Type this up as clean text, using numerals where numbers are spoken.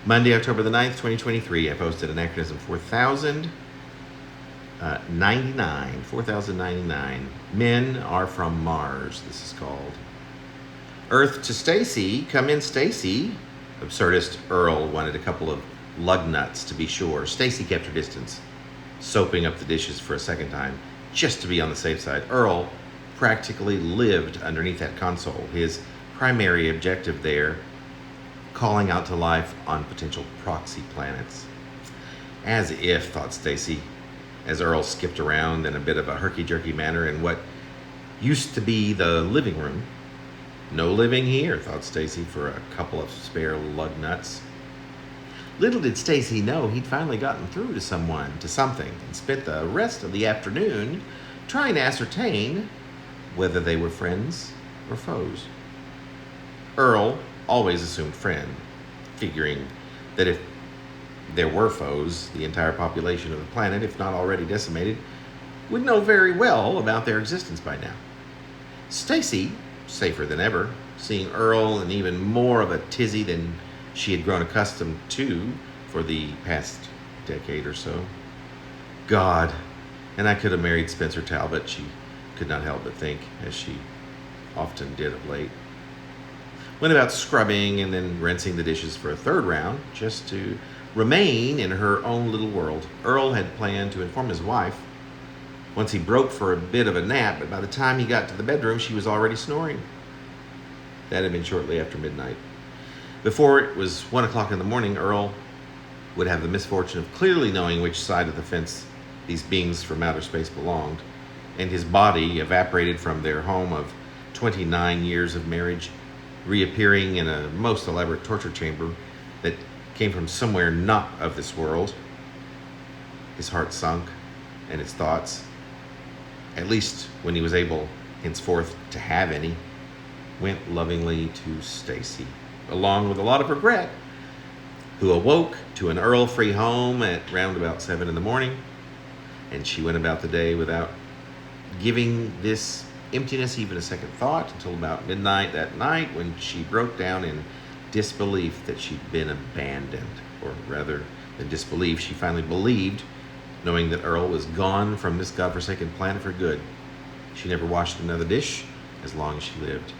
Monday, October the 9th, 2023. I posted Anachronism 4099. Men are from Mars, this is called. Earth to Stacy. Come in, Stacy. Absurdist Earl wanted a couple of lug nuts to be sure. Stacy kept her distance, soaping up the dishes for a second time, just to be on the safe side. Earl practically lived underneath that console, his primary objective there, calling out to life on potential proxy planets. As if, thought Stacy, as Earl skipped around in a bit of a herky-jerky manner in what used to be the living room. No living here, thought Stacy, for a couple of spare lug nuts. Little did Stacy know he'd finally gotten through to someone, to something, and spent the rest of the afternoon trying to ascertain whether they were friends or foes. Earl always assumed friend, figuring that if there were foes, the entire population of the planet, if not already decimated, would know very well about their existence by now. Stacy, safer than ever, seeing Earl in even more of a tizzy than she had grown accustomed to for the past decade or so. God, and I could have married Spencer Talbot, she could not help but think, as she often did of late. Went about scrubbing and then rinsing the dishes for a third round, just to remain in her own little world. Earl had planned to inform his wife once he broke for a bit of a nap, but by the time he got to the bedroom, she was already snoring. That had been shortly after midnight. Before it was 1 o'clock in the morning, Earl would have the misfortune of clearly knowing which side of the fence these beings from outer space belonged, and his body, evaporated from their home of 29 years of marriage, reappearing in a most elaborate torture chamber that came from somewhere not of this world. His heart sunk, and his thoughts, at least when he was able henceforth to have any, went lovingly to Stacy, along with a lot of regret, who awoke to an Earl-free home at round about 7 in the morning, and she went about the day without giving this emptiness even a second thought until about midnight that night, when she broke down in disbelief that she'd been abandoned. Or rather than disbelief, she finally believed, knowing that Earl was gone from this godforsaken planet for good. She never washed another dish as long as she lived.